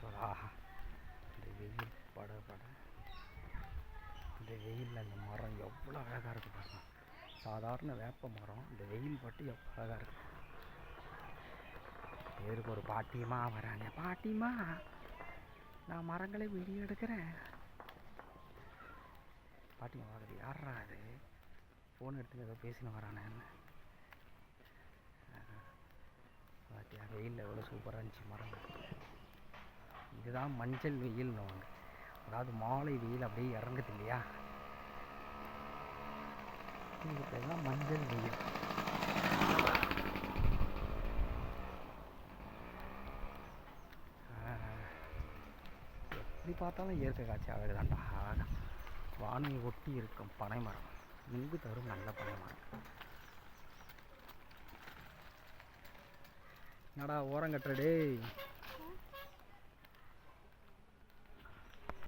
ஆஹா, இந்த வெயில் பட இந்த வெயிலில் அந்த மரம் எவ்வளோ அழகாக இருக்குது பாருங்க. சாதாரண வேப்ப மரம் இந்த வெயில் பட்டு எவ்வளோ அழகாக இருக்குது. பேருக்கு ஒரு பாட்டியம்மா வராங்க. பாட்டியம்மா, நான் மரங்களை வீடியோ எடுக்கிறேன். பாட்டியம்மா வாங்குது. யாரா அது? ஃபோன் எடுத்து ஏதோ பேசின்னு வரானேன்னு. பாட்டியா, வெயிலில் எவ்வளோ சூப்பராக இருந்துச்சு மரம். இதுதான் மஞ்சள் வெயில்னு வாங்க. அதாவது மாலை வெயில் அப்படியே இறங்குது இல்லையா, இதுக்கு பேர் தான் மஞ்சள் வெயில். எப்படி பார்த்தாலும் இயற்கை காட்சி அழகுதான்டா. வானிலை ஒட்டி இருக்கும் பனை மரம், நுங்கு தரும் நல்ல பனை மரம். என்னடா ஓரம் கட்டுறடே.